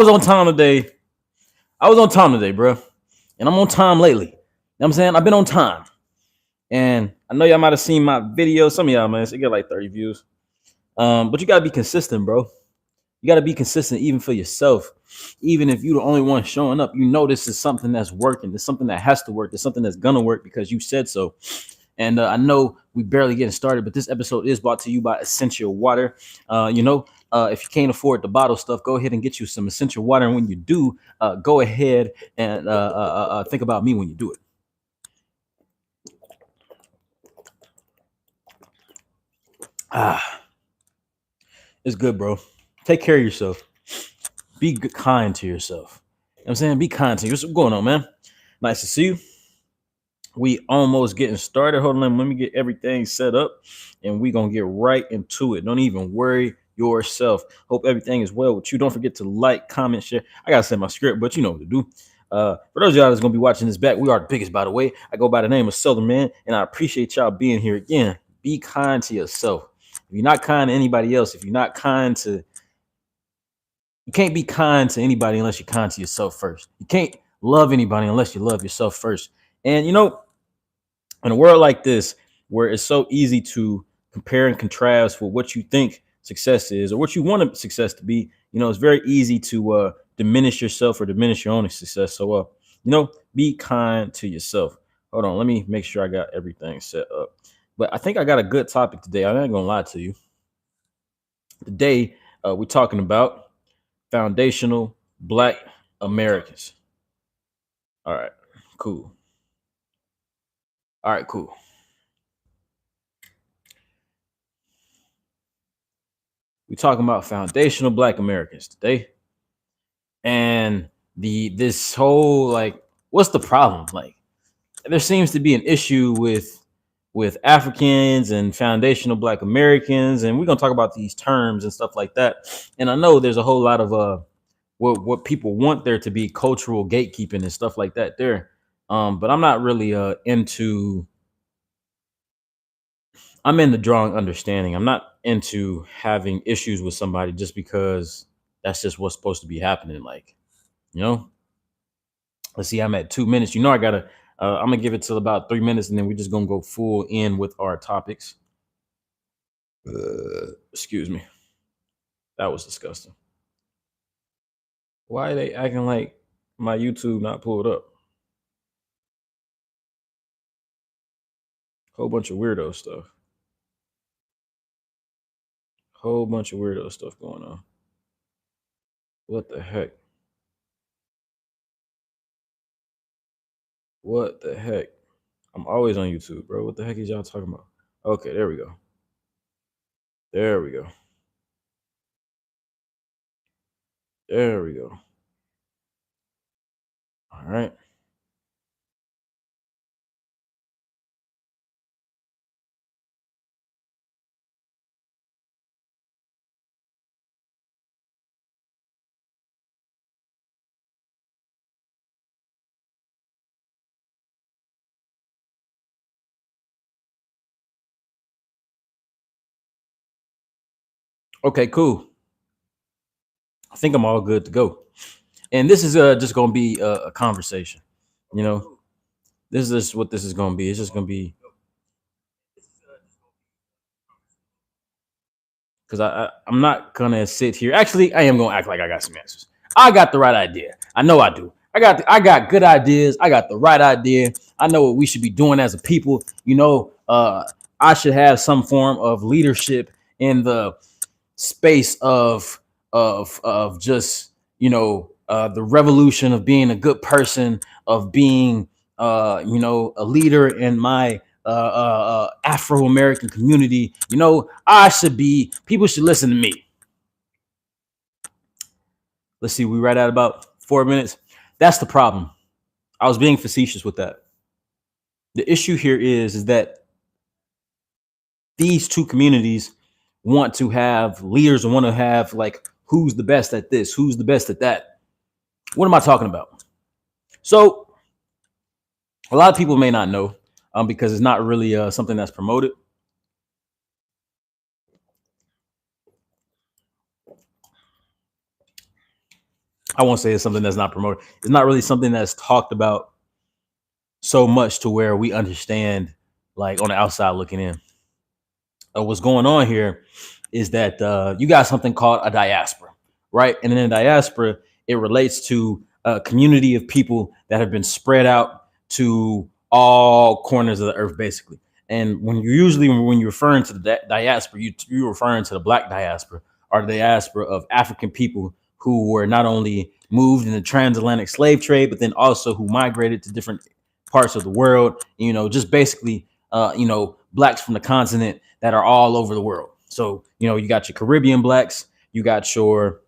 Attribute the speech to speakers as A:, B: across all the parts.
A: was on time today. I was on time today, bro. And I'm on time lately. You know what I'm saying? I've been on time. And I know y'all might have seen my video. Some of y'all, man, it get like 30 views. But you gotta be consistent, bro. You gotta be consistent even for yourself. Even if you're the only one showing up, you know this is something that's working. It's something that has to work. It's something that's gonna work because you said so. And I know we barely getting started, but this episode is brought to you by Essential Water. If you can't afford the bottle stuff, go ahead and get you some Essential Water. And when you do, go ahead and think about me when you do it. It's good, bro. Take care of yourself. Be kind to yourself. You know what I'm saying? Be kind to you. What's going on, man? Nice to see you. We almost getting started. Hold on, let me get everything set up and we gonna get right into it. Don't even worry yourself. Hope everything is well with you. Don't forget to like, comment, share. I gotta send my script, but you know what to do. For those of y'all that's gonna be watching this back, we are the biggest, by the way. I go by the name of SOLARMAN, and I appreciate y'all being here again. Be kind to yourself. If you're not kind to anybody else, if you're not kind to, you can't be kind to anybody unless you're kind to yourself first. You can't love anybody unless you love yourself first. And you know, in a world like this, where it's so easy to compare and contrast with what you think success is or what you want success to be, you know, it's very easy to diminish yourself or diminish your own success. So, be kind to yourself. Hold on, let me make sure I got everything set up. But I think I got a good topic today. I'm not gonna lie to you. Today, we're talking about foundational Black Americans. All right, cool. All right, cool. We're talking about foundational Black Americans today, and this whole like, what's the problem? Like, there seems to be an issue with Africans and foundational Black Americans, and we're gonna talk about these terms and stuff like that. And I know there's a whole lot of what people want there to be cultural gatekeeping and stuff like that there. But I'm not really into. I'm into drawing understanding. I'm not into having issues with somebody just because that's just what's supposed to be happening. Like, you know, let's see, I'm at 2 minutes. You know, I gotta. I'm gonna give it till about 3 minutes, and then we're just gonna go full in with our topics. Excuse me, that was disgusting. Why are they acting like my YouTube not pulled up? Whole bunch of weirdo stuff. Whole bunch of weirdo stuff going on. What the heck? What the heck? I'm always on YouTube, bro. What the heck is y'all talking about? Okay, there we go. There we go. There we go. All right. Okay, cool. I think I'm all good to go. And this is just gonna be a conversation. You know, this is what this is gonna be. It's just gonna be because I'm not gonna sit here. Actually, I am gonna act like I got some answers. I got the right idea. I know I do. I got good ideas. I got the right idea. I know what we should be doing as a people. You know, I should have some form of leadership in the space of just the revolution of being a good person, of being a leader in my Afro American community. You know, I should be. People should listen to me. Let's see, we right at about 4 minutes. That's the problem. I was being facetious with that. The issue here is that these two communities want to have leaders and want to have like who's the best at this, who's the best at that. What am I talking about? So a lot of people may not know because it's not really something that's promoted. I won't say it's something that's not promoted. It's not really something that's talked about so much to where we understand, like on the outside looking in. What's going on here is that you got something called a diaspora, right? And in a diaspora, it relates to a community of people that have been spread out to all corners of the earth, basically. And when you're referring to the diaspora, you're referring to the black diaspora or the diaspora of African people who were not only moved in the transatlantic slave trade, but then also who migrated to different parts of the world. Just basically, blacks from the continent that are all over the world. So, you got your Caribbean blacks, you got your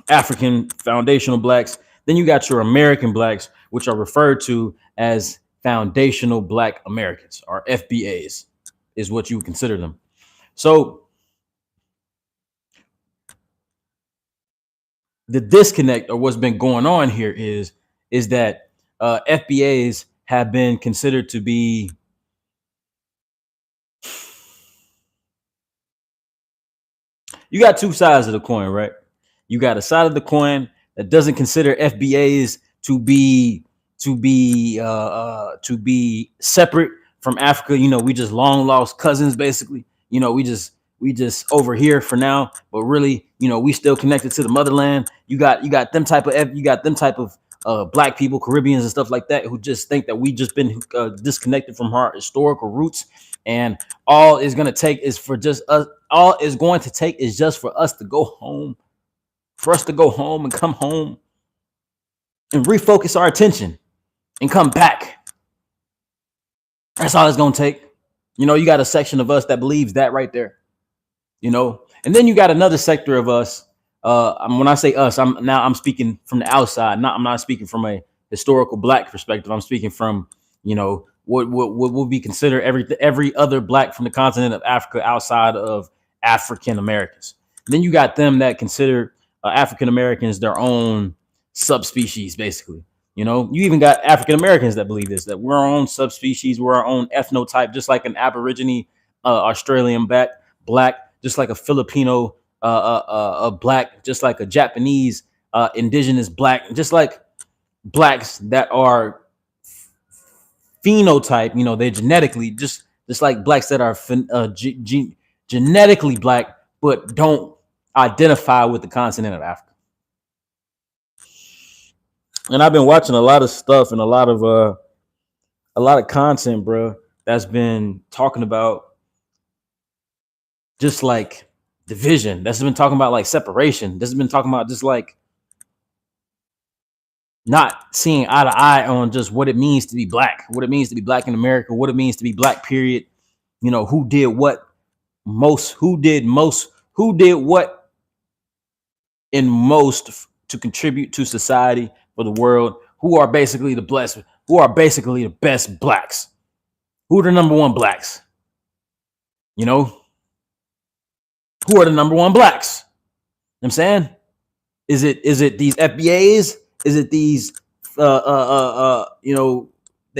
A: African foundational blacks, then you got your American blacks, which are referred to as foundational black Americans or FBAs, is what you would consider them. So the disconnect or what's been going on here is that FBAs have been considered to be, you got two sides of the coin, right? You got a side of the coin that doesn't consider FBAs to be separate from Africa. We just long lost cousins, basically. We just over here for now, but really, we still connected to the motherland. You got them type of black people, Caribbeans and stuff like that, who just think that we just been disconnected from our historical roots, and all is gonna take is for just us. All is going to take is just for us to go home, and come home and refocus our attention and come back. That's all it's gonna take. You got a section of us that believes that right there. And then you got another sector of us. When I say us, I'm speaking from the outside. I'm not speaking from a historical black perspective. I'm speaking from what would be considered every other black from the continent of Africa outside of African Americans. Then you got them that consider African Americans their own subspecies, basically. You even got African Americans that believe this, that we're our own subspecies, we're our own ethnotype, just like an Aborigine Australian black, just like a Filipino black, just like a Japanese indigenous black, just like blacks that are phenotype. They're genetically just like blacks that are genetically black, but don't identify with the continent of Africa. And I've been watching a lot of stuff and a lot of content, bro, that's been talking about just like division. That's been talking about like separation. This has been talking about just like not seeing eye to eye on just what it means to be black, what it means to be black in America, what it means to be black, period. Who did what who did what in most to contribute to society for the world, who are basically the blessed, who are basically the best blacks, who are the number one blacks, you know, who are the number one blacks. You know what I'm saying? Is it these FBAs? Is it these they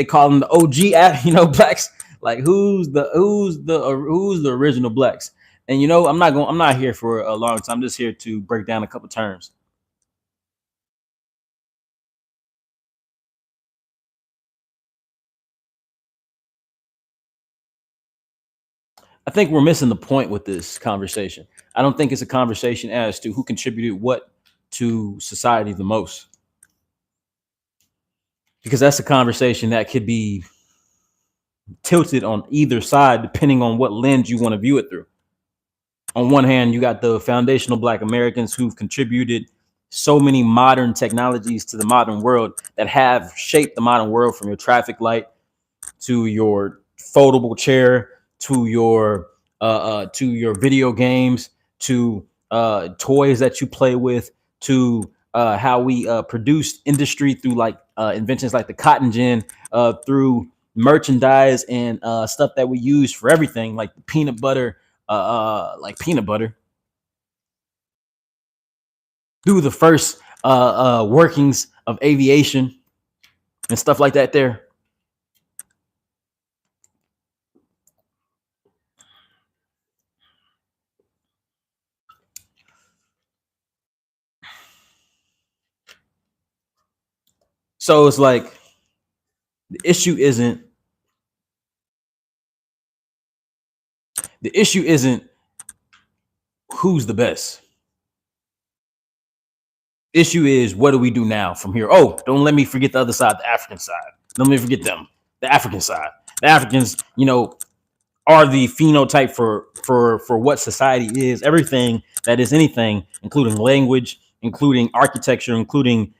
A: call them the OG blacks? Like who's the original blacks? And I'm not here for a long time. I'm just here to break down a couple terms. I think we're missing the point with this conversation. I don't think it's a conversation as to who contributed what to society the most, because that's a conversation that could be tilted on either side depending on what lens you want to view it through. On one hand, you got the foundational black Americans who've contributed so many modern technologies to the modern world that have shaped the modern world, from your traffic light to your foldable chair to your video games to toys that you play with to how we produced industry through like inventions like the cotton gin, through merchandise and stuff that we use for everything, like the peanut butter, through the first workings of aviation and stuff like that. There, So it's like the issue isn't who's the best. Issue is, what do we do now from here? Oh, don't let me forget the other side, the African side. Don't let me forget them, the African side. The Africans, are the phenotype for what society is. Everything that is anything, including language, including architecture, including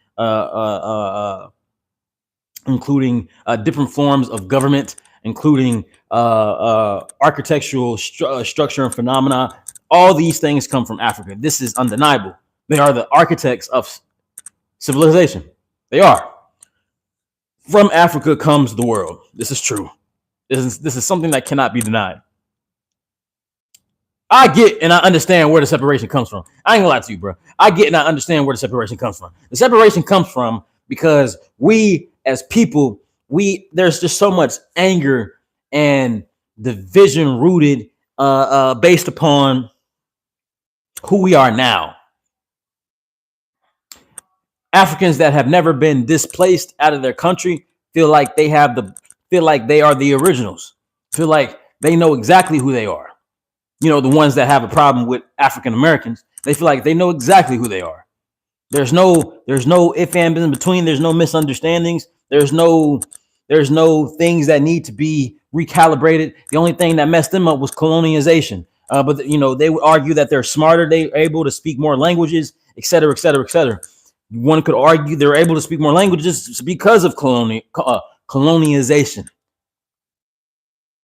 A: different forms of government, including architectural structure and phenomena. All these things come from Africa. This is undeniable. They are the architects of civilization. They are. From Africa comes the world. This is true. This is something that cannot be denied. I get and I understand where the separation comes from. I ain't gonna lie to you, bro. I get and I understand where the separation comes from. The separation comes from because we, as people, there's just so much anger and division rooted based upon who we are now. Africans that have never been displaced out of their country feel like they are the originals. Feel like they know exactly who they are. The ones that have a problem with African Americans, they feel like they know exactly who they are. There's no if and in between. There's no misunderstandings. There's no things that need to be recalibrated. The only thing that messed them up was colonization. But they would argue that they're smarter. They're able to speak more languages, et cetera, et cetera, et cetera. One could argue they're able to speak more languages because of colonization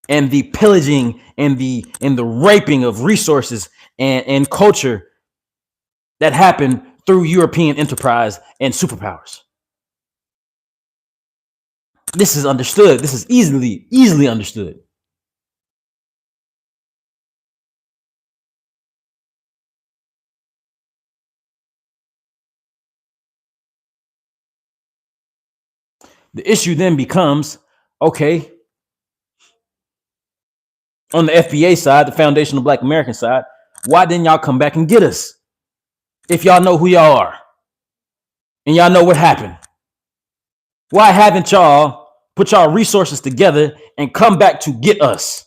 A: and the pillaging and the raping of resources and culture that happened through European enterprise and superpowers. This is understood. This is easily understood. The issue then becomes, okay, on the FBA side, the Foundational Black American side, why didn't y'all come back and get us? If y'all know who y'all are and y'all know what happened, why haven't y'all put y'all resources together and come back to get us?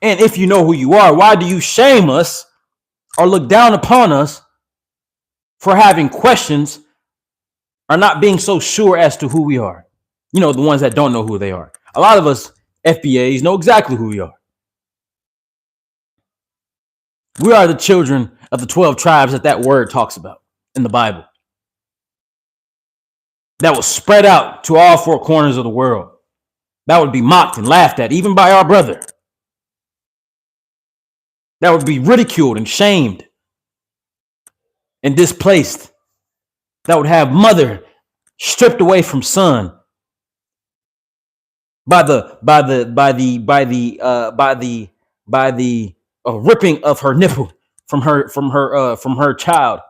A: And if you know who you are, why do you shame us or look down upon us for having questions or not being so sure as to who we are? The ones that don't know who they are. A lot of us FBAs know exactly who we are. We are the children of the 12 tribes that word talks about in the Bible. That was spread out to all four corners of the world. That would be mocked and laughed at, even by our brother. That would be ridiculed and shamed and displaced. That would have mother stripped away from son by the ripping of her nipple from her child.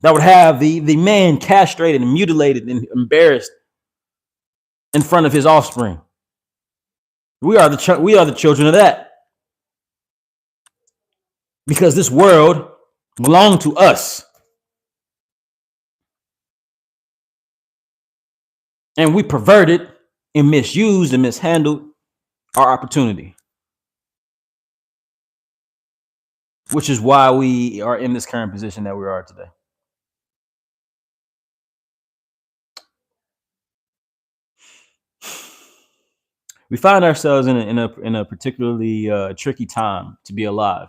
A: That would have the man castrated and mutilated and embarrassed in front of his offspring. We are the children of that. Because this world belonged to us. And we perverted and misused and mishandled our opportunity. Which is why we are in this current position that we are today. We find ourselves in a particularly tricky time to be alive,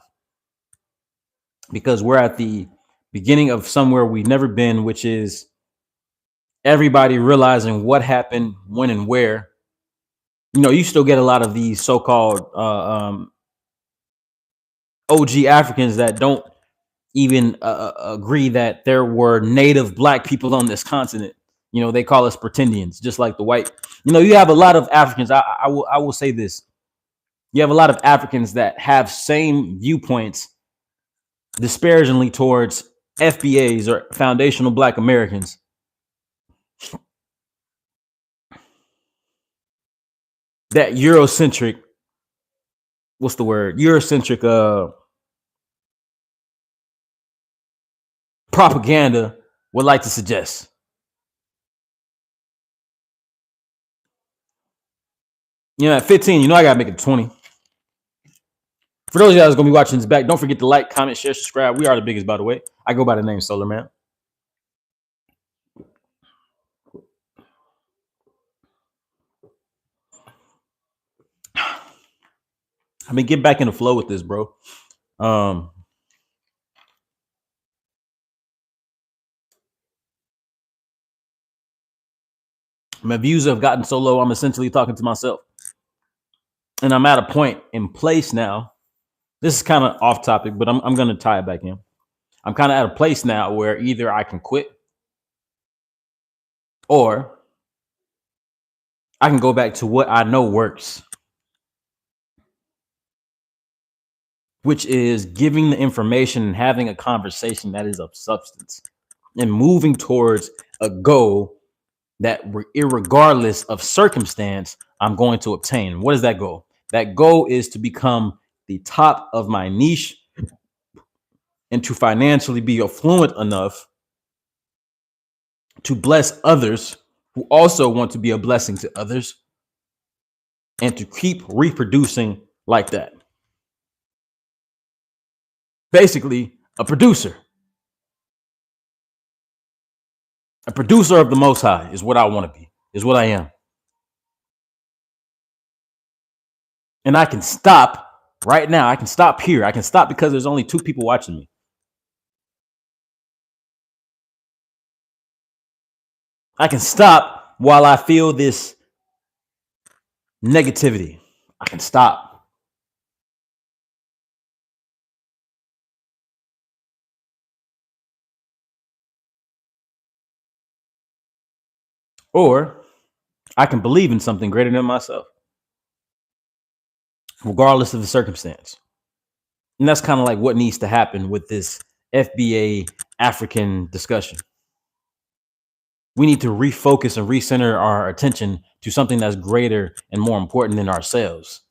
A: because we're at the beginning of somewhere we've never been, which is everybody realizing what happened, when, and where. You still get a lot of these so-called OG Africans that don't even agree that there were native black people on this continent. They call us pretendians, just like the white. You have a lot of Africans. I will say this. You have a lot of Africans that have same viewpoints disparagingly towards FBAs or foundational Black Americans. That Eurocentric, what's the word? Eurocentric propaganda would like to suggest. At 15, I gotta make it 20. For those of you guys gonna be watching this back, don't forget to like, comment, share, subscribe. We are the biggest, by the way. I go by the name SOLARMAN. I mean, get back in the flow with this, bro. My views have gotten so low, I'm essentially talking to myself. And I'm at a point in place now. This is kind of off topic, but I'm going to tie it back in. I'm kind of at a place now where either I can quit or I can go back to what I know works, which is giving the information and having a conversation that is of substance and moving towards a goal that, irregardless of circumstance, I'm going to obtain. What is that goal? That goal is to become the top of my niche and to financially be affluent enough to bless others who also want to be a blessing to others and to keep reproducing like that. Basically, a producer. A producer of the Most High is what I want to be, is what I am. And I can stop right now. I can stop here. I can stop because there's only 2 people watching me. I can stop while I feel this negativity. I can stop. Or I can believe in something greater than myself, regardless of the circumstance. And that's kind of like what needs to happen with this FBA African discussion. We need to refocus and recenter our attention to something that's greater and more important than ourselves,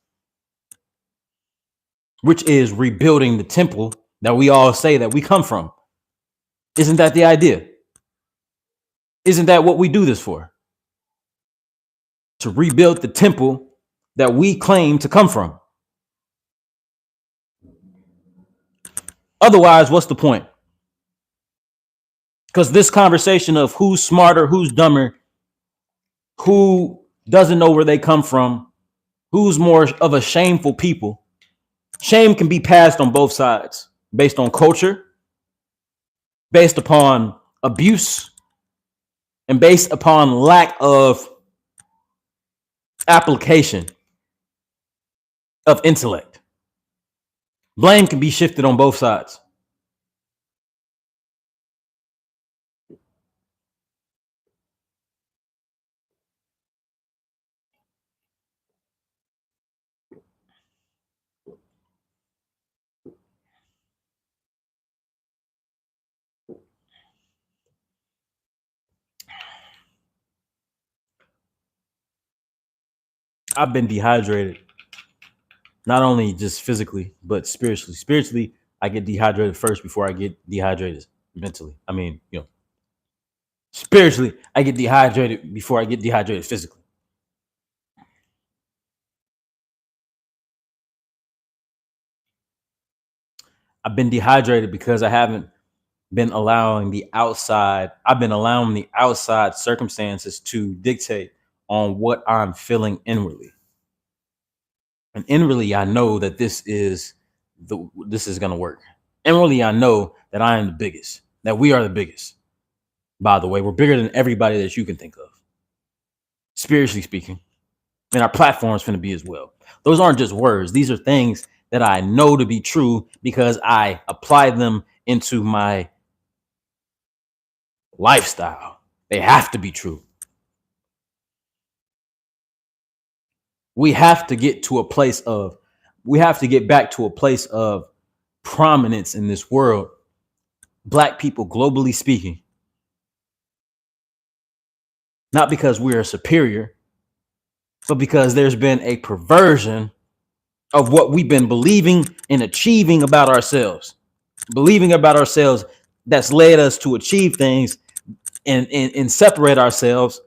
A: which is rebuilding the temple that we all say that we come from. Isn't that the idea? Isn't that what we do this for? To rebuild the temple that we claim to come from. Otherwise, what's the point? Because this conversation of who's smarter, who's dumber, who doesn't know where they come from, who's more of a shameful people, shame can be passed on both sides based on culture, based upon abuse, and based upon lack of application of intellect. Blame can be shifted on both sides. I've been dehydrated, not only just physically, but spiritually. Spiritually, I get dehydrated first before I get dehydrated mentally. I mean, spiritually, I get dehydrated before I get dehydrated physically. I've been dehydrated because I haven't been allowing I've been allowing the outside circumstances to dictate on what I'm feeling inwardly. And inwardly, I know that this is going to work. Inwardly, I know that I am the biggest, that we are the biggest. By the way, we're bigger than everybody that you can think of, spiritually speaking. And our platform's going to be as well. Those aren't just words. These are things that I know to be true because I apply them into my lifestyle. They have to be true. We have to get back to a place of prominence in this world. Black people, globally speaking. Not because we are superior, but because there's been a perversion of what we've been believing and achieving about ourselves. Believing about ourselves that's led us to achieve things and separate ourselves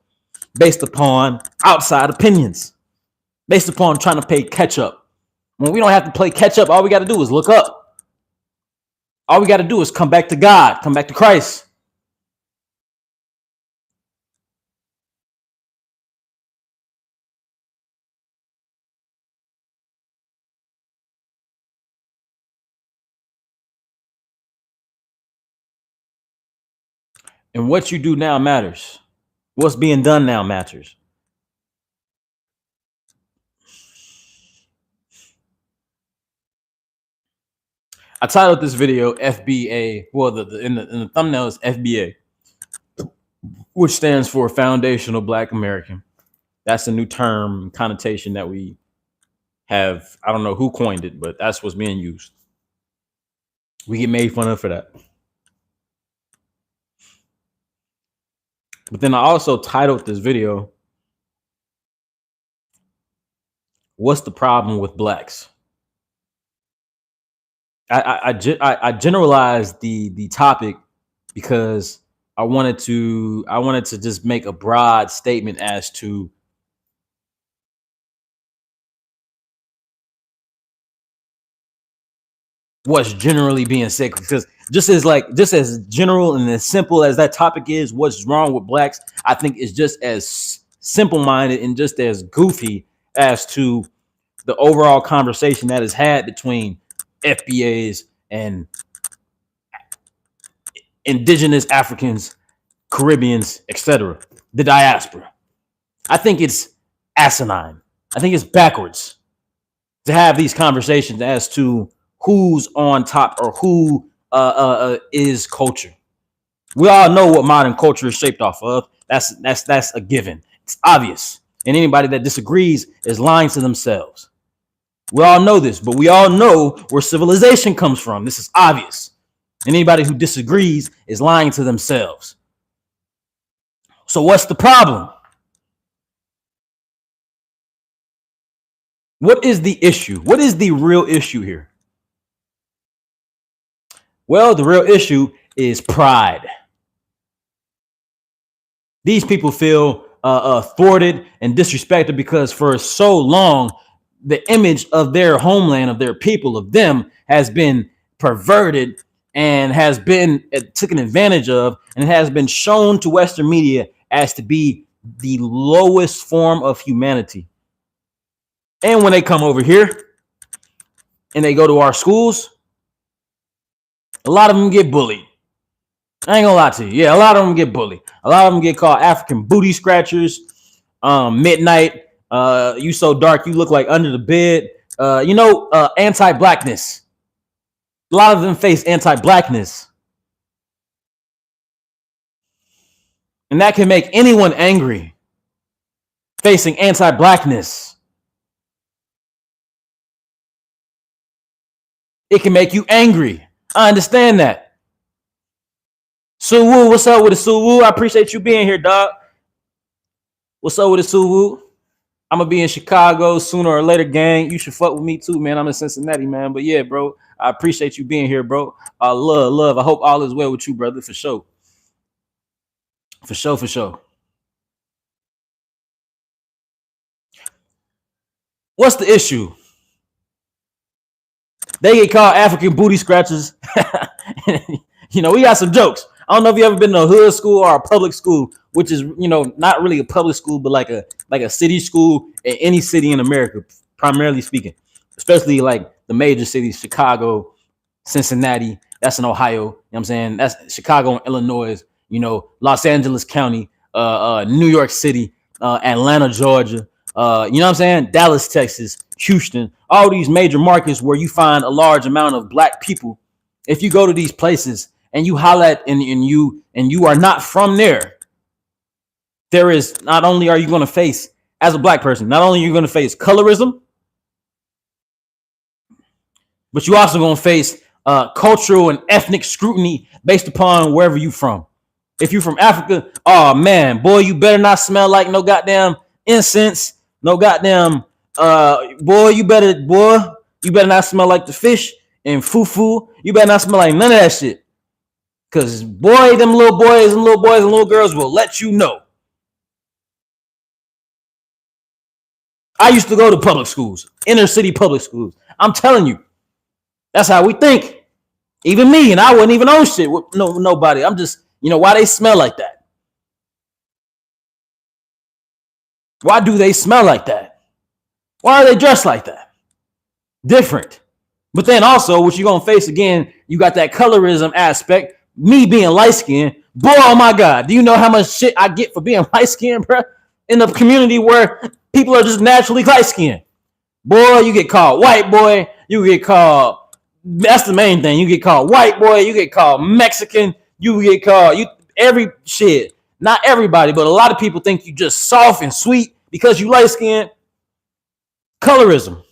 A: based upon outside opinions, based upon trying to play catch up. When we don't have to play catch up, all we got to do is look up. All we got to do is come back to God, come back to Christ. And what you do now matters. What's being done now matters. I titled this video FBA. Well, in the thumbnail is FBA, which stands for Foundational Black American. That's a new term connotation that we have. I don't know who coined it, but that's what's being used. We get made fun of for that. But then I also titled this video, "What's the problem with blacks?" I generalized the topic because I wanted to just make a broad statement as to what's generally being said, because just as general and as simple as that topic is, what's wrong with blacks, I think is just as simple-minded and just as goofy as to the overall conversation that is had between FBAs and indigenous Africans, Caribbeans, etc., the diaspora. I think it's asinine. I think it's backwards to have these conversations as to who's on top or who is culture. We all know what modern culture is shaped off of. That's a given. It's obvious. And anybody that disagrees is lying to themselves. We all know this, but we all know where civilization comes from. This is obvious. And anybody who disagrees is lying to themselves. So what's the problem? What is the issue? What is the real issue here? Well, the real issue is pride. These people feel thwarted and disrespected because for so long, the image of their homeland, of their people, of them has been perverted and has been taken advantage of, and has been shown to Western media as to be the lowest form of humanity. And when they come over here and they go to our schools, a lot of them get bullied. I ain't gonna lie to you. Yeah, a lot of them get bullied. A lot of them get called African booty scratchers, midnight, you so dark you look like under the bed. Anti-blackness. A lot of them face anti-blackness. And that can make anyone angry, facing anti-blackness. It can make you angry. I understand that. Suwu, what's up with the Suwu? I appreciate you being here, dog. What's up with the Suwu? I'm gonna be in Chicago sooner or later, gang. You should fuck with me too, man. I'm in Cincinnati, man. But yeah, bro, I appreciate you being here, bro. Love. I hope all is well with you, brother, for sure. For sure. What's the issue? They get called African booty scratchers. We got some jokes. I don't know if you ever been to a hood school or a public school, which is, not really a public school, but like a city school in any city in America, primarily speaking, especially like the major cities, Chicago, Cincinnati, that's in Ohio. You know what I'm saying? That's Chicago and Illinois, Los Angeles County, New York City, Atlanta, Georgia, you know what I'm saying? Dallas, Texas, Houston, all these major markets where you find a large amount of black people. If you go to these places and you holler and you are not from there, there is, not only are you going to face, as a black person, not only are you going to face colorism, but you also going to face cultural and ethnic scrutiny based upon wherever you from. If you're from Africa, oh man, boy, you better not smell like no goddamn incense, no goddamn you better not smell like the fish and fufu. You better not smell like none of that shit. Because boy, them little boys and little girls will let you know. I used to go to public schools, inner city public schools. I'm telling you, that's how we think. Even me, and I wasn't even on shit with nobody. I'm just, why they smell like that? Why do they smell like that? Why are they dressed like that? Different. But then also, what you're going to face again, you got that colorism aspect. Me being light-skinned, boy, oh my God. Do you know how much shit I get for being light-skinned, bro? In the community where people are just naturally light-skinned. Boy, you get called white boy. You get called, that's the main thing. You get called white boy. You get called Mexican. You get called, every shit. Not everybody, but a lot of people think you just soft and sweet because you light-skinned. Colorism.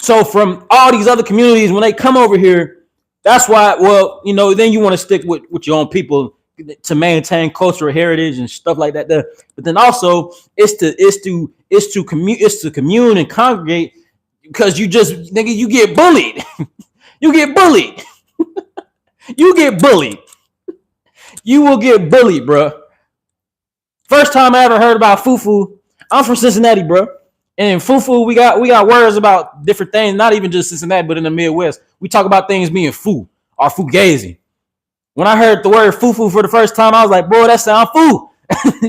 A: So from all these other communities, when they come over here, that's why, then you want to stick with your own people to maintain cultural heritage and stuff like that. But then also it's to commune and congregate, because you get bullied. You get bullied. You get bullied. You will get bullied, bro. First time I ever heard about fufu, I'm from Cincinnati, bro. And in fufu, we got words about different things, not even just Cincinnati, but in the Midwest. We talk about things being foo or fugazi. When I heard the word fufu for the first time, I was like, boy, that sound foo.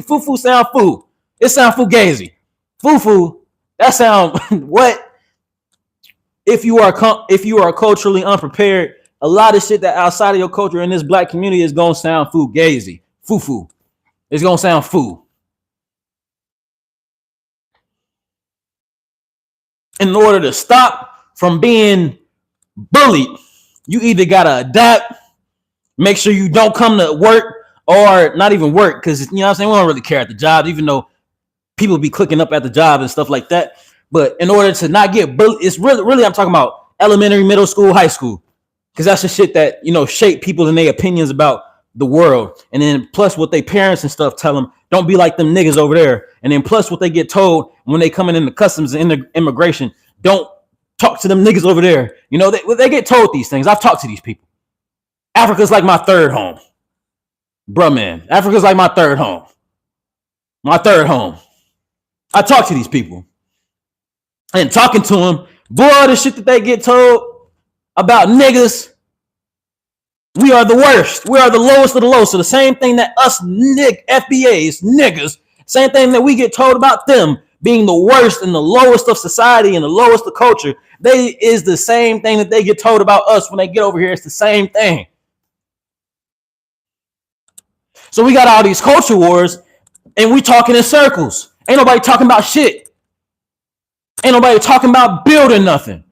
A: Fufu sound foo. It sound fugazi. Fufu, that sound what? If you are culturally unprepared, a lot of shit that outside of your culture in this black community is gonna sound fugazi. Fufu. It's gonna sound foo. In order to stop from being bullied, you either gotta adapt, make sure you don't come to work, or not even work, because we don't really care at the job, even though people be clicking up at the job and stuff like that. But in order to not get bullied, it's really I'm talking about elementary, middle school, high school, because that's the shit that shape people and their opinions about the world. And then plus what they parents and stuff tell them, don't be like them niggas over there. And then plus what they get told when they coming into customs and immigration, don't talk to them niggas over there. They get told these things. I've talked to these people. Africa's like my third home. Bruh, man. Africa's like my third home. My third home. I talk to these people. And talking to them, boy, the shit that they get told about niggas, we are the worst. We are the lowest of the low. So the same thing that us FBAs, niggas, same thing that we get told about them being the worst and the lowest of society and the lowest of culture, they is the same thing that they get told about us when they get over here. It's the same thing. So we got all these culture wars and we talking in circles. Ain't nobody talking about shit. Ain't nobody talking about building nothing.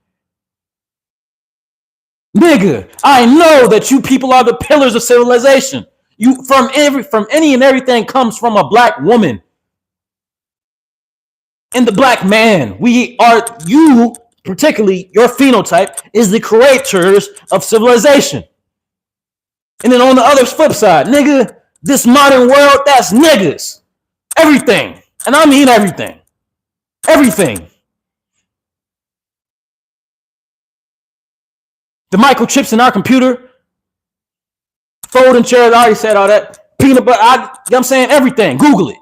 A: Nigga, I know that you people are the pillars of civilization. You from any and everything comes from a black woman. And the black man. You, particularly your phenotype, is the creators of civilization. And then on the other flip side, nigga, this modern world, that's niggas. Everything. And I mean everything. Everything. The microchips in our computer, folding chairs, I already said all that. Peanut butter, I'm saying everything. Google it.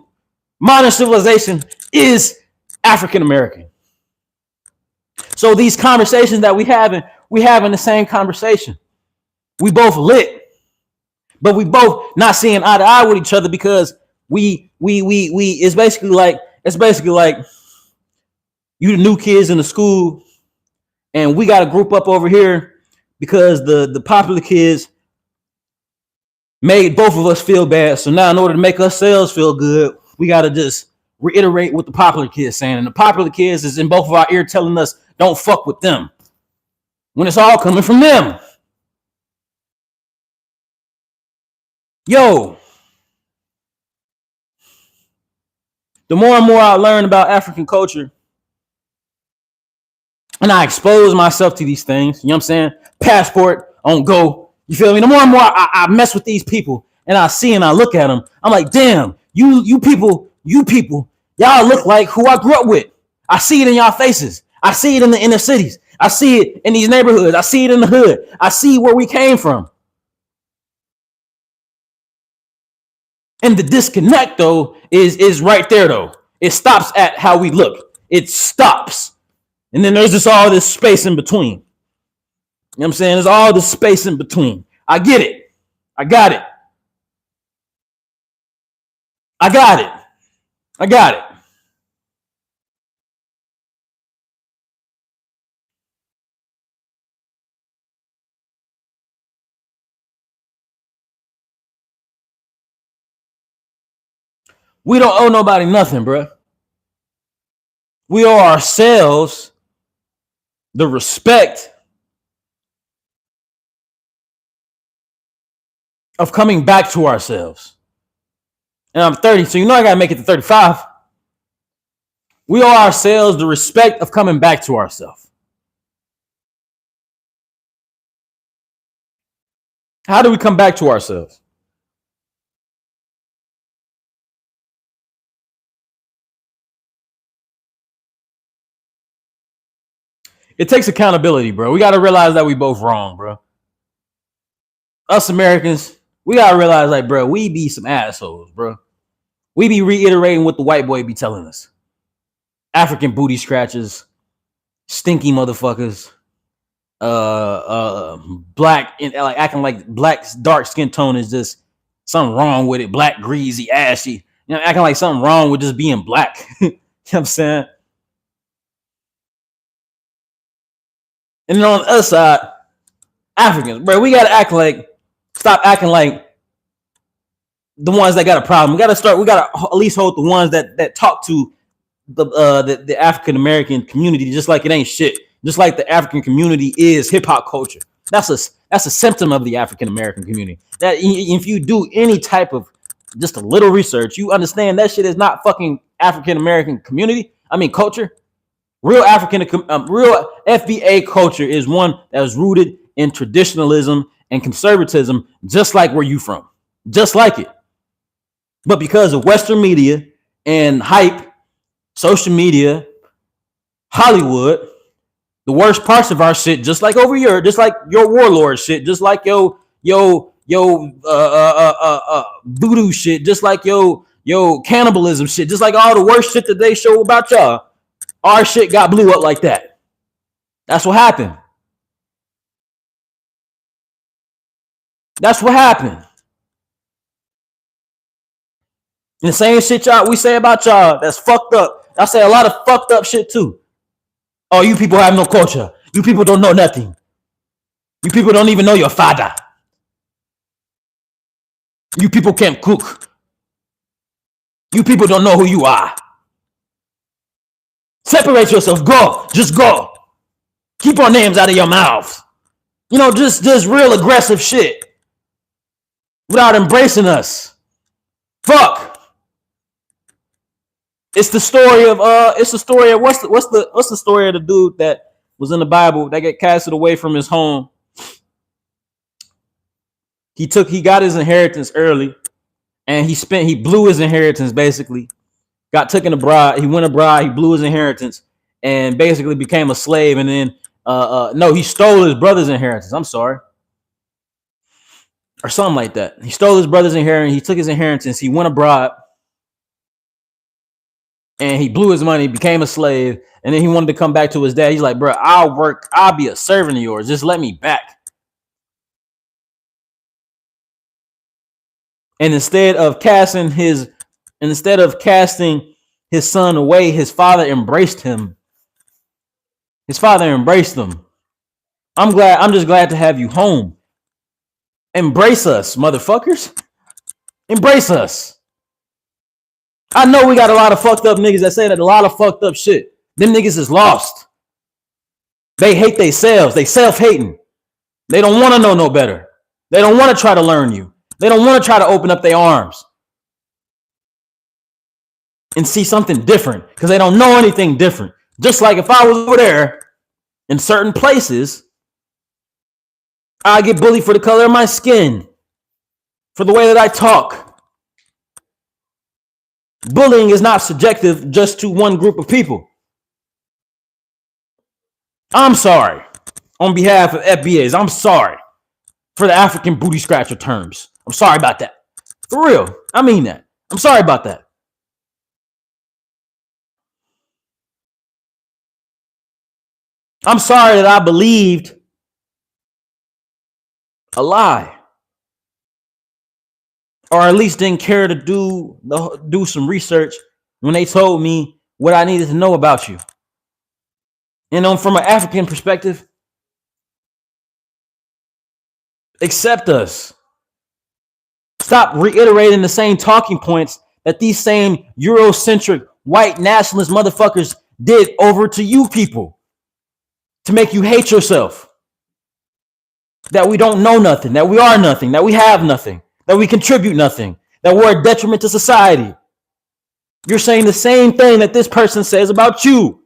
A: Modern civilization is African American. So these conversations that we having the same conversation. We both lit, but we both not seeing eye to eye with each other because we it's basically like you the new kids in the school, and we got to group up over here because the popular kids made both of us feel bad. So now in order to make ourselves feel good, we got to just reiterate what the popular kids saying. And the popular kids is in both of our ear telling us, don't fuck with them. When it's all coming from them. Yo. The more and more I learn about African culture, and I expose myself to these things, you know what I'm saying? Passport on go. You feel me? The more and more I mess with these people and I see and I look at them, I'm like, damn, you people, y'all look like who I grew up with. I see it in y'all faces. I see it in the inner cities. I see it in these neighborhoods. I see it in the hood. I see where we came from. And the disconnect, though, is right there, though. It stops at how we look. It stops. And then there's just all this space in between. You know what I'm saying? There's all this space in between. I get it. I got it. I got it. I got it. We don't owe nobody nothing, bro. We owe ourselves the respect of coming back to ourselves. And I'm 30, so you know I gotta make it to 35. We owe ourselves the respect of coming back to ourselves. How do we come back to ourselves? It takes accountability, bro. We got to realize that we both wrong, bro. Us Americans, we got to realize, like, bro, we be some assholes, bro. We be reiterating what the white boy be telling us. African booty scratchers, stinky motherfuckers, black, and like acting like black dark skin tone is just something wrong with it. Black, greasy, ashy. You know, acting like something wrong with just being black. You know what I'm saying? And then on the other side, Africans, bro, we gotta stop acting like the ones that got a problem. We gotta at least hold the ones that talk to the African American community just like it ain't shit. Just like the African community is hip hop culture. That's a symptom of the African American community. That if you do any type of just a little research, you understand that shit is not fucking African American community. I mean culture. Real FBA culture is one that is rooted in traditionalism and conservatism, just like where you from, just like it. But because of Western media and hype, social media, Hollywood, the worst parts of our shit, just like over here, just like your warlord shit, just like yo voodoo shit, just like yo cannibalism shit, just like all the worst shit that they show about y'all. Our shit got blew up like that. That's what happened. That's what happened. And the same shit y'all we say about y'all that's fucked up. I say a lot of fucked up shit too. Oh, you people have no culture. You people don't know nothing. You people don't even know your father. You people can't cook. You people don't know who you are. Separate yourself. Go. Just go. Keep our names out of your mouth. You know, just real aggressive shit. Without embracing us. Fuck. It's the story of what's the story of the dude that was in the Bible that got casted away from his home. He got his inheritance early, and he blew his inheritance basically. Got taken abroad. He went abroad. He blew his inheritance and basically became a slave. And then no, he stole his brother's inheritance. I'm sorry, or something like that. He stole his brother's inheritance. He took his inheritance. He went abroad. And he blew his money, became a slave, and then he wanted to come back to his dad. He's like, bro, I'll be a servant of yours. Just let me back. And instead of casting his son away, his father embraced him. His father embraced him. I'm just glad to have you home. Embrace us, motherfuckers. Embrace us. I know we got a lot of fucked up niggas that say that a lot of fucked up shit. Them niggas is lost. They hate themselves. They self-hating. They don't want to know no better. They don't want to try to learn you. They don't want to try to open up their arms and see something different because they don't know anything different. Just like if I was over there in certain places, I get bullied for the color of my skin, for the way that I talk. Bullying is not subjective just to one group of people. I'm sorry. On behalf of FBAs, I'm sorry for the African booty scratcher terms. I'm sorry about that. For real. I mean that. I'm sorry about that. I'm sorry that I believed a lie, or at least didn't care to do some research when they told me what I needed to know about you. And from an African perspective, accept us. Stop reiterating the same talking points that these same Eurocentric white nationalist motherfuckers did over to you people to make you hate yourself. That we don't know nothing, that we are nothing, that we have nothing, that we contribute nothing, that we're a detriment to society. You're saying the same thing that this person says about you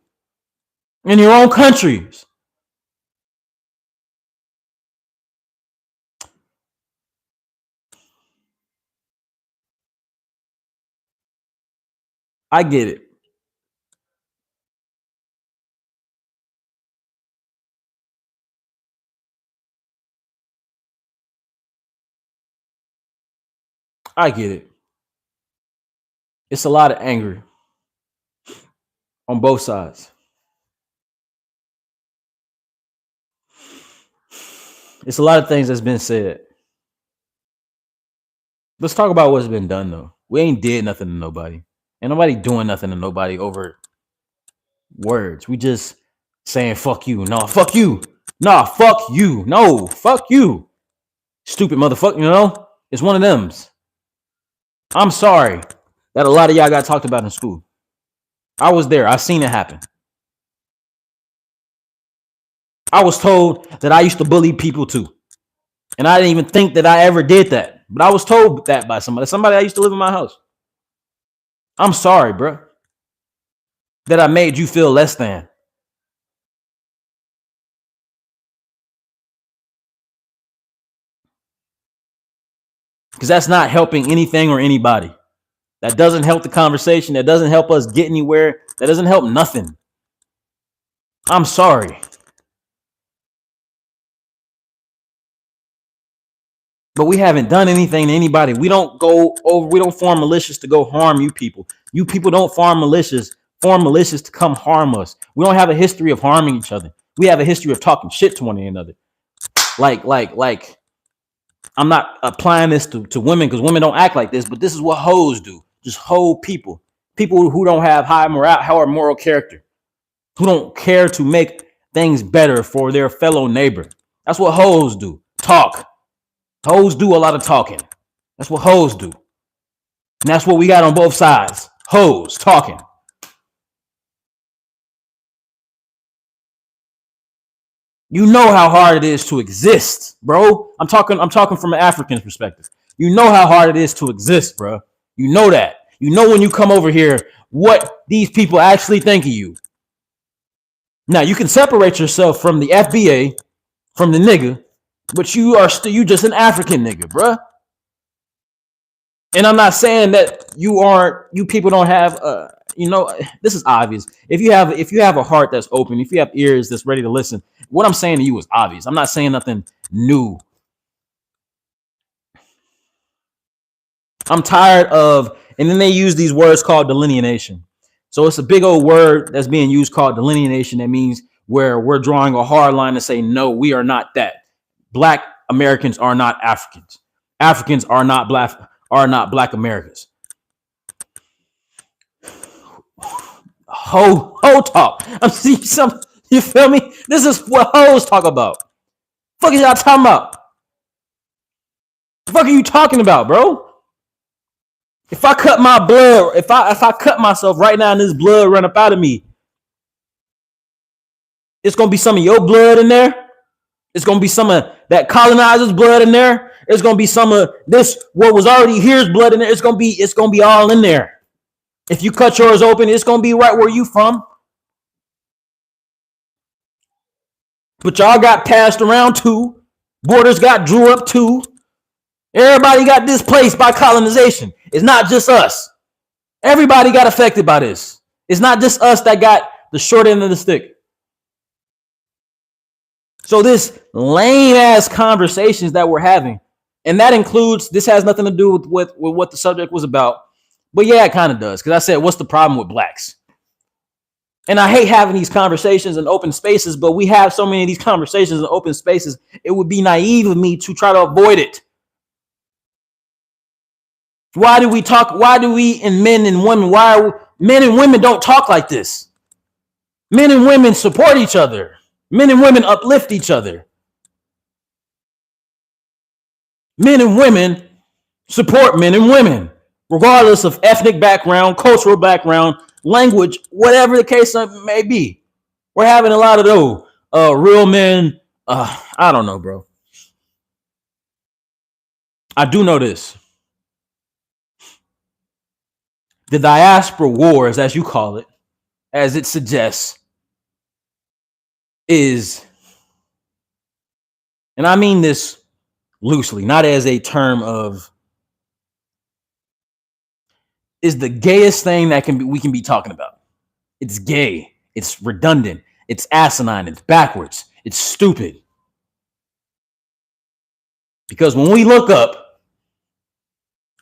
A: in your own countries. I get it. I get it. It's a lot of anger on both sides. It's a lot of things that's been said. Let's talk about what's been done though. We ain't did nothing to nobody. Ain't nobody doing nothing to nobody over words. We just saying fuck you. No, fuck you. Nah, fuck you. No, fuck you. Stupid motherfucker, you know? It's one of them's. I'm sorry that a lot of y'all got talked about in school. I was there. I seen it happen. I was told that I used to bully people too. And I didn't even think that I ever did that. But I was told that by somebody that used to live in my house. I'm sorry, bro, that I made you feel less than. Because that's not helping anything or anybody. That doesn't help the conversation. That doesn't help us get anywhere. That doesn't help nothing. I'm sorry. But we haven't done anything to anybody. We don't form militias to go harm you people. You people don't form militias to come harm us. We don't have a history of harming each other. We have a history of talking shit to one another. Like I'm not applying this to women because women don't act like this, but this is what hoes do. Just hoe people. People who don't have high moral character, who don't care to make things better for their fellow neighbor. That's what hoes do. Talk. Hoes do a lot of talking. That's what hoes do. And that's what we got on both sides. Hoes talking. You know how hard it is to exist, bro. I'm talking from an African perspective. You know how hard it is to exist, bro. You know that. You know when you come over here what these people actually think of you. Now you can separate yourself from the FBA, from the nigga, but you just an African nigga, bruh. And I'm not saying that you people don't have this is obvious. If you have a heart that's open, if you have ears that's ready to listen, what I'm saying to you is obvious. I'm not saying nothing new. I'm tired of, and then they use these words called delineation. So it's a big old word that's being used called delineation. That means where we're drawing a hard line to say, no, we are not that. Black Americans are not Africans. Africans are not black Americans. Ho talk. I'm seeing some. You feel me? This is what hoes talk about. Fuck is y'all talking about? The fuck are you talking about, bro? If I cut my blood, if I cut myself right now and this blood run up out of me, it's gonna be some of your blood in there. It's gonna be some of that colonizer's blood in there. It's gonna be some of this what was already here's blood in there. It's gonna be all in there. If you cut yours open, it's gonna be right where you from. But y'all got passed around too. Borders got drew up too. Everybody got displaced by colonization. It's not just us. Everybody got affected by this. It's not just us that got the short end of the stick. So this lame ass conversations that we're having, and that includes, this has nothing to do with what the subject was about, but yeah, it kind of does. Because I said, what's the problem with blacks? And I hate having these conversations in open spaces, but we have so many of these conversations in open spaces, it would be naive of me to try to avoid it. Why do we talk? Why do we, and men and women, men and women don't talk like this? Men and women support each other. Men and women uplift each other. Men and women support men and women, regardless of ethnic background, cultural background, language, whatever the case may be. We're having a lot of those real men. I don't know, bro. I do know this. The diaspora wars, as you call it, as it suggests, is, and I mean this loosely, not as a term of, is the gayest thing that we can be talking about. It's gay. It's redundant. It's asinine. It's backwards. It's stupid. Because when we look up,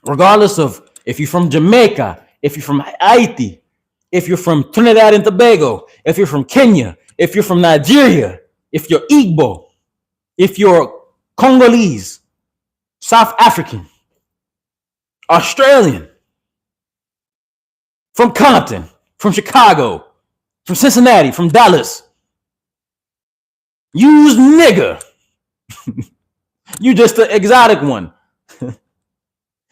A: regardless of if you're from Jamaica, if you're from Haiti, if you're from Trinidad and Tobago, if you're from Kenya, if you're from Nigeria, if you're Igbo, if you're Congolese, South African, Australian, from Compton, from Chicago, from Cincinnati, from Dallas, use nigga. You just an exotic one.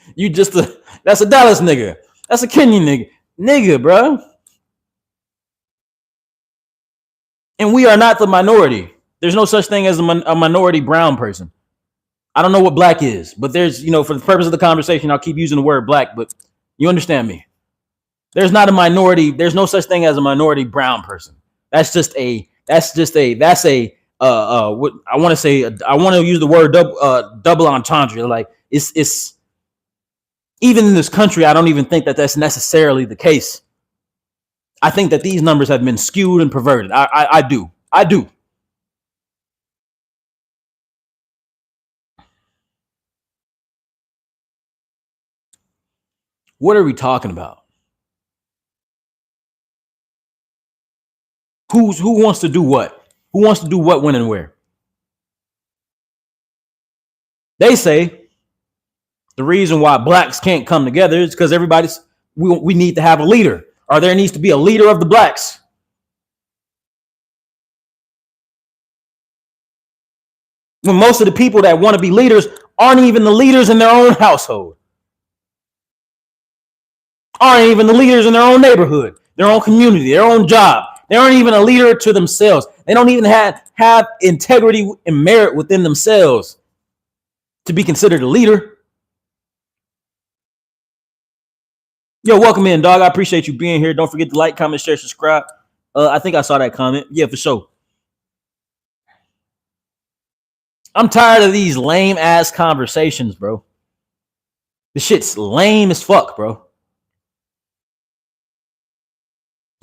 A: That's a Dallas nigga. That's a Kenyan nigga. Nigga, bro. And we are not the minority. There's no such thing as a minority brown person. I don't know what black is, but there's, for the purpose of the conversation, I'll keep using the word black, but you understand me. There's not a minority. There's no such thing as a minority brown person. That's a what I want to say. I want to use the word double entendre. Like it's even in this country, I don't even think that that's necessarily the case. I think that these numbers have been skewed and perverted. I do. What are we talking about? Who wants to do what? Who wants to do what, when, and where? They say the reason why blacks can't come together is because we need to have a leader, or there needs to be a leader of the blacks. When most of the people that want to be leaders aren't even the leaders in their own household, aren't even the leaders in their own neighborhood, their own community, their own job. They aren't even a leader to themselves. They don't even have integrity and merit within themselves to be considered a leader. Yo, welcome in, dog. I appreciate you being here. Don't forget to like, comment, share, subscribe. I think I saw that comment. Yeah, for sure. I'm tired of these lame ass conversations, bro. This shit's lame as fuck, bro.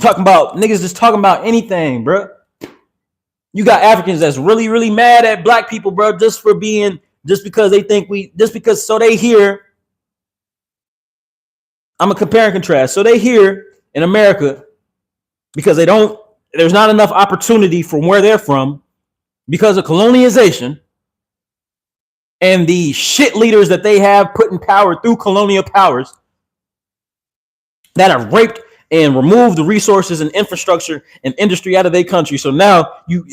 A: Talking about niggas just talking about anything, bro. You got Africans that's really, really mad at black people, bro, just because they think so they hear. I'm gonna compare and contrast. So they hear in America because there's not enough opportunity from where they're from because of colonialization and the shit leaders that they have put in power through colonial powers that have raped and remove the resources and infrastructure and industry out of their country. So now you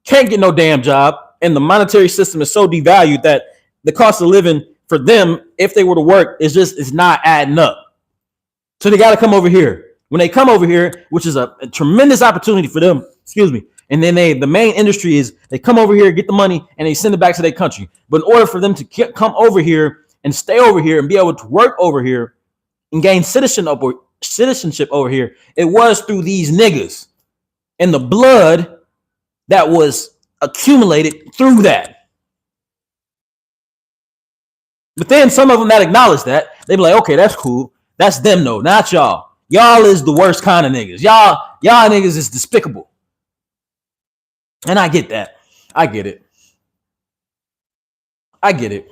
A: can't get no damn job, and the monetary system is so devalued that the cost of living for them, if they were to work, is not adding up. So they got to come over here. When they come over here, which is a tremendous opportunity for them, and then the main industry is they come over here, get the money, and they send it back to their country. But in order for them to come over here and stay over here and be able to work over here and gain citizenship over here, it was through these niggas and the blood that was accumulated through that. But then some of them that acknowledge that, they be like, okay, that's cool. That's them though, not y'all. Y'all is the worst kind of niggas. Y'all niggas is despicable. And I get that. I get it. I get it.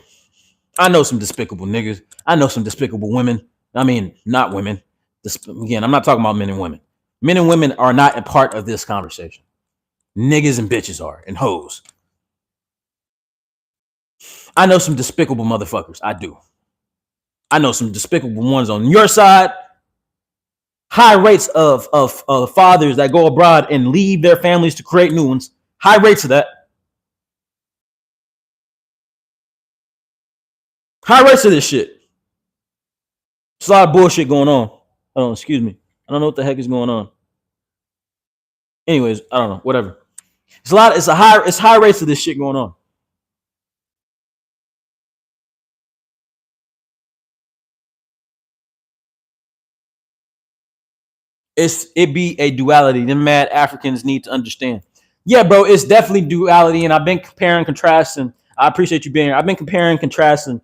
A: I know some despicable niggas. I know some despicable women. I mean, not women. Again, I'm not talking about men and women. Men and women are not a part of this conversation. Niggas and bitches are, and hoes. I know some despicable motherfuckers. I do. I know some despicable ones on your side. High rates of fathers that go abroad and leave their families to create new ones. High rates of that. High rates of this shit. There's a lot of bullshit going on. Oh, excuse me. I don't know what the heck is going on. Anyways, I don't know. Whatever. It's high rates of this shit going on. It be a duality. Them mad Africans need to understand. Yeah, bro, it's definitely duality, and I've been comparing, contrasting. I appreciate you being here. I've been comparing, contrasting,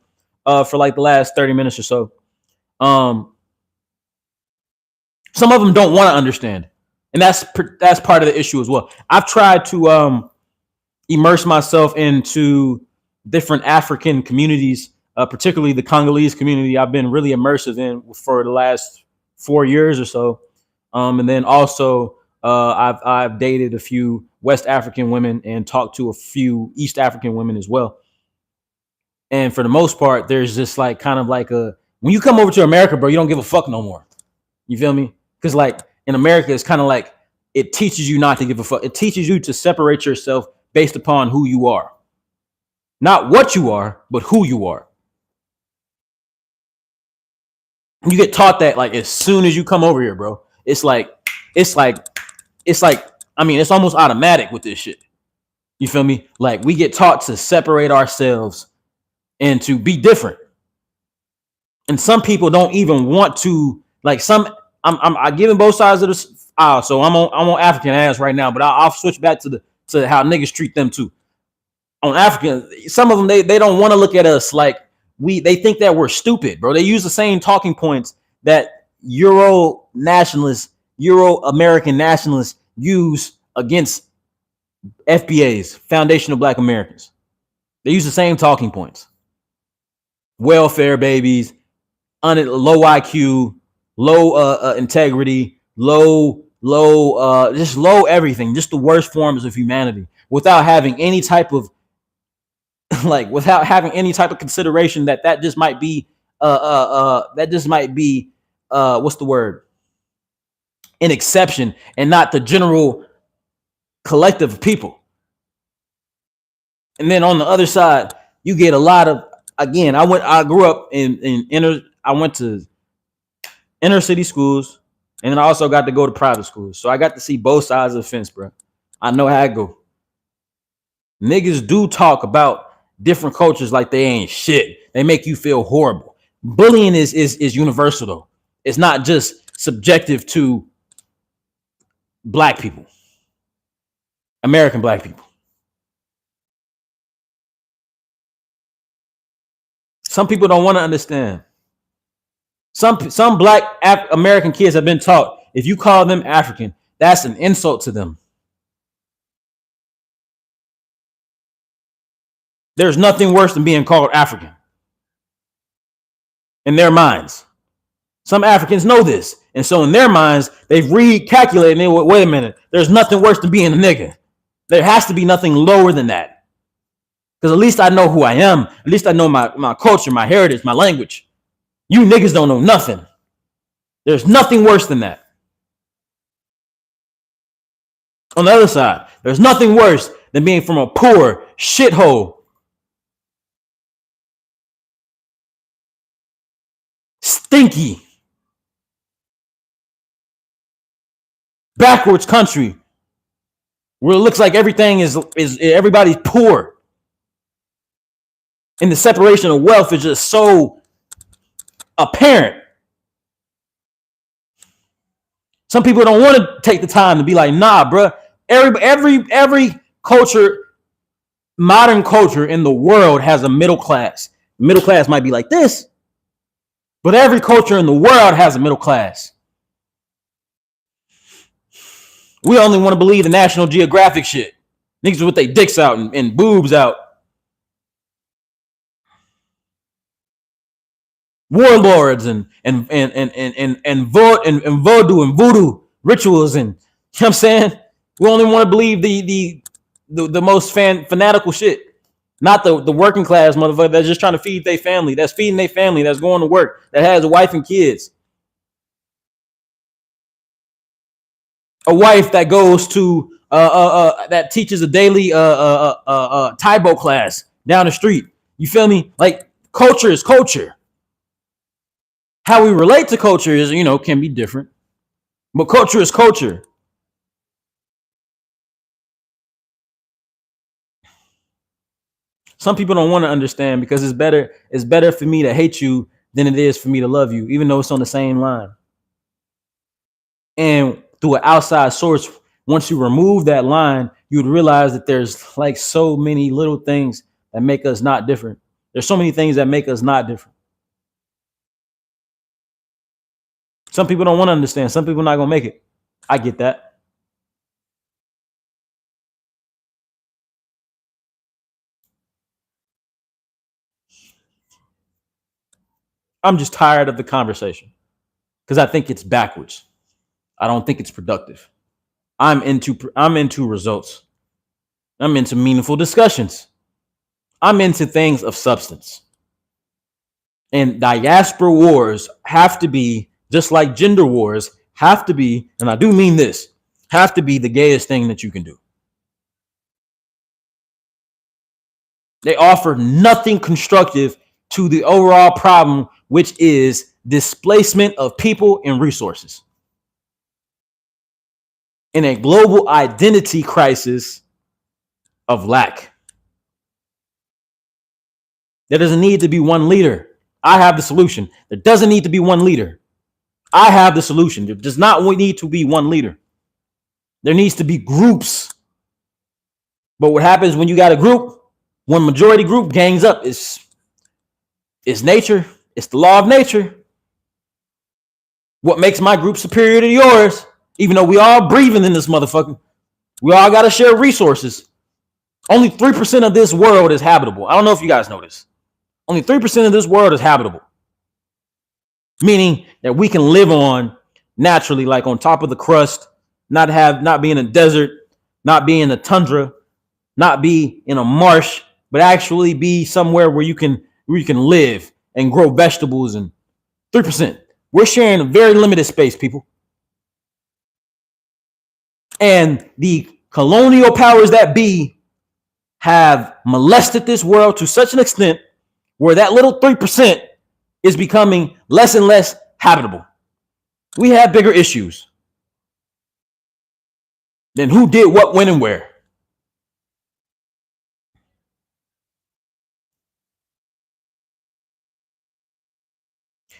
A: for like the last 30 minutes or so. Some of them don't want to understand, and that's part of the issue as well. I've tried to immerse myself into different African communities, particularly the Congolese community. I've been really immersive in for the last 4 years or so. And then also, I've dated a few West African women and talked to a few East African women as well. And for the most part, there's just like kind of like when you come over to America, bro, you don't give a fuck no more. You feel me? Because like in America, it's kind of like it teaches you not to give a fuck. It teaches you to separate yourself based upon who you are, not what you are, but who you are. You get taught that like as soon as you come over here, bro. It's like, I mean, it's almost automatic with this shit. You feel me? Like we get taught to separate ourselves and to be different. And some people don't even want to, like I'm giving both sides of this aisle. So I'm on African ass right now, but I'll switch back to how niggas treat them too. On African, some of them, they don't want to look at us like they think that we're stupid, bro. They use the same talking points that Euro-American nationalists use against FBAs, Foundational Black Americans. They use the same talking points. Welfare babies, low IQ, low integrity, low just low everything, just the worst forms of humanity, without having any type of consideration that just might be what's the word? An exception and not the general collective of people. And then on the other side, you get a lot of, again, I grew up I went to inner city schools, and then I also got to go to private schools. So I got to see both sides of the fence, bro. I know how it go. Niggas do talk about different cultures like they ain't shit. They make you feel horrible. Bullying is universal though. It's not just subjective to black people, American black people. Some people don't want to understand. Some black American kids have been taught if you call them African, that's an insult to them. There's nothing worse than being called African in their minds. Some Africans know this. And so in their minds, they've recalculated and they wait a minute, there's nothing worse than being a nigga. There has to be nothing lower than that. Because at least I know who I am. At least I know my culture, my heritage, my language. You niggas don't know nothing. There's nothing worse than that. On the other side, there's nothing worse than being from a poor shithole, stinky, backwards country where it looks like everything is everybody's poor. And the separation of wealth is just so apparent. Some people don't want to take the time to be like, nah, bro. Every culture, modern culture in the world has a middle class. Middle class might be like this, but every culture in the world has a middle class. We only want to believe the National Geographic shit. Niggas with their dicks out and boobs out. Warlords and voodoo and voodoo rituals, and you know what I'm saying? We only want to believe the most fanatical shit. Not the working class motherfucker that's just trying to feed their family, that's feeding their family, that's going to work, that has a wife and kids. A wife that goes to that teaches a daily Taibo class down the street. You feel me? Like, culture is culture. How we relate to culture is, can be different, but culture is culture. Some people don't want to understand because it's better for me to hate you than it is for me to love you, even though it's on the same line. And through an outside source, once you remove that line, you would realize that there's like so many little things that make us not different. There's so many things that make us not different. Some people don't want to understand. Some people are not going to make it. I get that. I'm just tired of the conversation because I think it's backwards. I don't think it's productive. I'm into results. I'm into meaningful discussions. I'm into things of substance. And diaspora wars have to be, just like gender wars have to be, and I do mean this, have to be the gayest thing that you can do. They offer nothing constructive to the overall problem, which is displacement of people and resources. In a global identity crisis of lack. There doesn't need to be one leader. I have the solution. There doesn't need to be one leader. I have the solution. There does not need to be one leader. There needs to be groups. But what happens when you got a group? One majority group gangs up. It's nature. It's the law of nature. What makes my group superior to yours? Even though we all breathing in this motherfucker, we all got to share resources. Only 3% of this world is habitable. I don't know if you guys know this. Only 3% of this world is habitable. Meaning that we can live on naturally, like on top of the crust, not be in a desert, not be in a tundra, not be in a marsh, but actually be somewhere where you can live and grow vegetables. And 3%. We're sharing a very limited space, people. And the colonial powers that be have molested this world to such an extent where that little 3% is becoming less and less habitable. We have bigger issues than who did what, when, and where.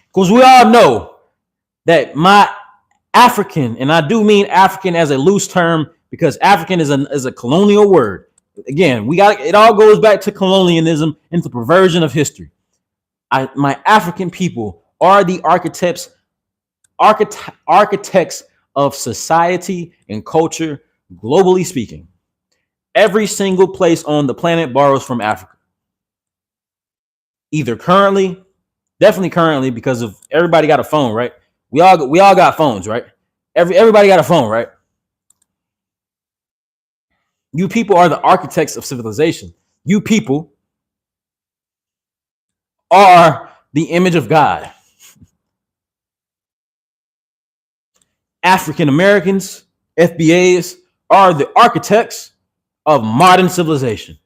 A: Because we all know that my African, and I do mean African as a loose term because African is a colonial word. Again, it all goes back to colonialism and the perversion of history. My African people are the architects of society and culture, globally speaking. Every single place on the planet borrows from Africa. Either definitely currently, because of everybody got a phone, right? We all got phones, right? Everybody got a phone, right? You people are the architects of civilization. You people are the image of God. African Americans, FBAs, are the architects of modern civilization.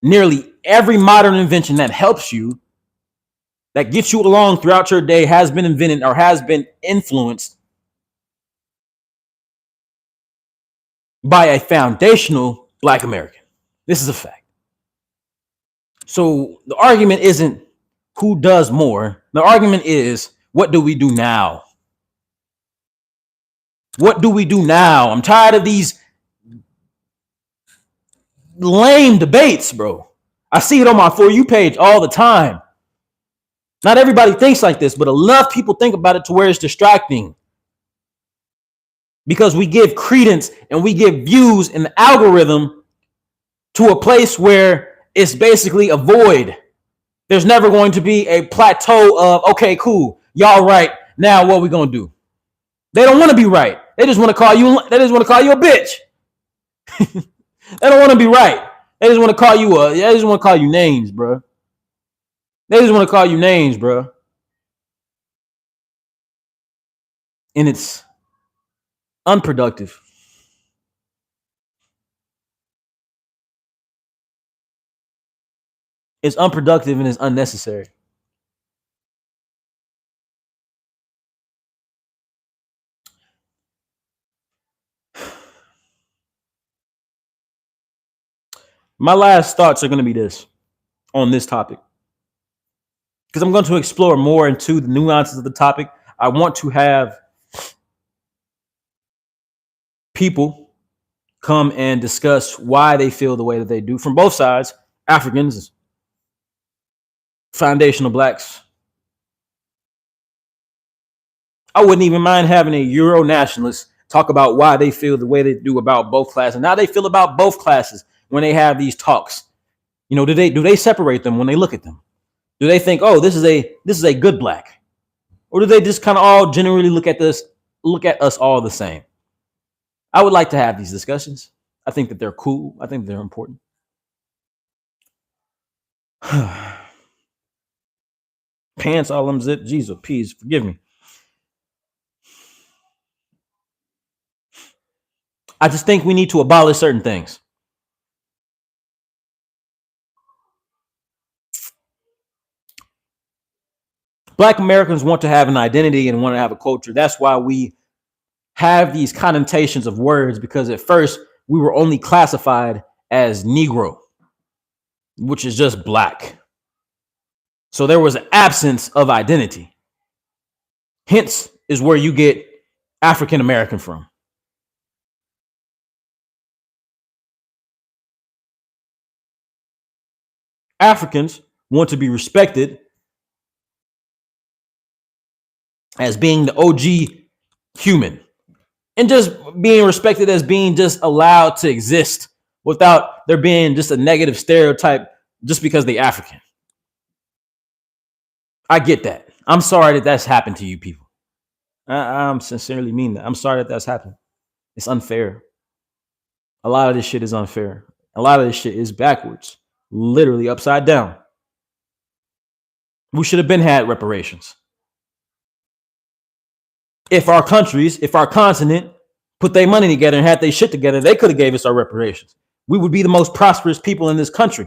A: Nearly every modern invention that helps you, that gets you along throughout your day, has been invented or has been influenced by a foundational Black American. This is a fact. So the argument isn't who does more. The argument is, what do we do now? What do we do now? I'm tired of these lame debates, bro. I see it on my For You page all the time. Not everybody thinks like this, but enough people think about it to where it's distracting. because we give credence and we give views in the algorithm to a place where it's basically a void. There's never going to be a plateau of, okay, cool, y'all right. Now what we gonna do? They don't want to be right. They just want to call you. They just want to call you a bitch. They don't want to be right. They just want to call you They just want to call you names, bro. They just want to call you names, bro. And it's unproductive. It's unproductive and it's unnecessary. My last thoughts are going to be this on this topic, because I'm going to explore more into the nuances of the topic. I want to have people come and discuss why they feel the way that they do from both sides: Africans, foundational blacks. I wouldn't even mind having a Euro nationalist talk about why they feel the way they do about both classes, and how they feel about both classes when they have these talks. You know, do they separate them when they look at them? Do they think, oh, this is a good black, or do they just kind of all generally look at us all the same? I would like to have these discussions. I think that they're cool. I think they're important. Pants all them zip. Jesus, please forgive me. I just think we need to abolish certain things. Black Americans want to have an identity and want to have a culture. That's why we have these connotations of words, because at first we were only classified as Negro, which is just black. So there was an absence of identity. Hence is where you get African American from. Africans want to be respected as being the OG human, and just being respected as being just allowed to exist without there being just a negative stereotype just because they're African. I get that. I'm sorry that that's happened to you people. I'm sincerely mean that. I'm sorry that that's happened. It's unfair. A lot of this shit is unfair. A lot of this shit is backwards, literally upside down. We should have been had reparations. If our countries, if our continent put their money together and had their shit together, they could have gave us our reparations. We would be the most prosperous people in this country.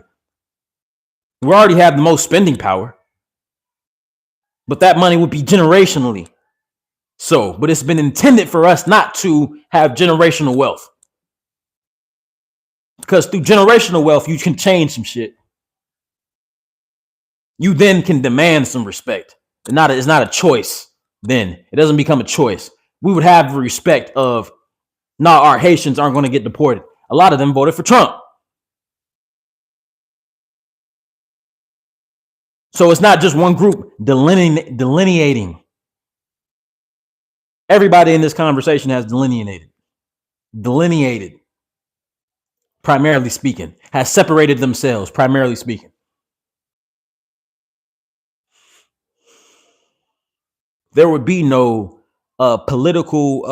A: We already have the most spending power, but that money would be generationally so. But it's been intended for us not to have generational wealth, because through generational wealth, you can change some shit. You then can demand some respect. It's not a choice. Then it doesn't become a choice. We would have the respect of, nah, our Haitians aren't going to get deported. A lot of them voted for Trump. So it's not just one group delineating. Everybody in this conversation has delineated, primarily speaking, has separated themselves, primarily speaking. There would be no political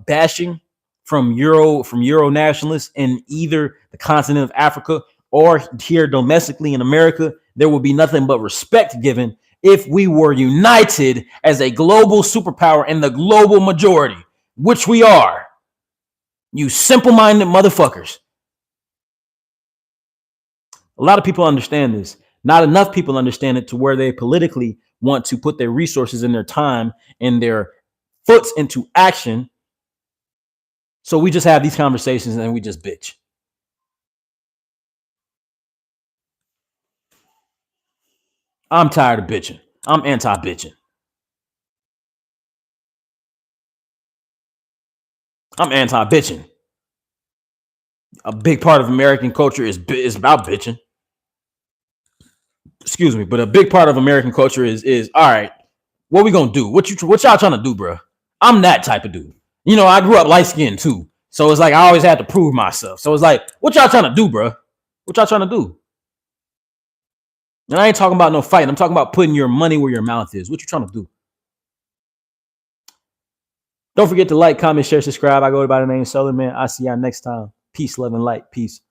A: bashing from Euro nationalists in either the continent of Africa or here domestically in America. There would be nothing but respect given if we were united as a global superpower in the global majority, which we are. You simple-minded motherfuckers. A lot of people understand this. Not enough people understand it to where they politically want to put their resources and their time and their foots into action. So we just have these conversations and we just bitch. I'm tired of bitching. I'm anti-bitching. I'm anti-bitching. A big part of American culture is about bitching. Excuse me, but a big part of American culture is all right. What we gonna do? What y'all trying to do, bro? I'm that type of dude. You know, I grew up light skinned too. So it's like I always had to prove myself. So it's like, what y'all trying to do, bro? What y'all trying to do? And I ain't talking about no fighting. I'm talking about putting your money where your mouth is. What you trying to do? Don't forget to like, comment, share, subscribe. I go by the name SOLARMAN. I'll see y'all next time. Peace, love, and light. Peace.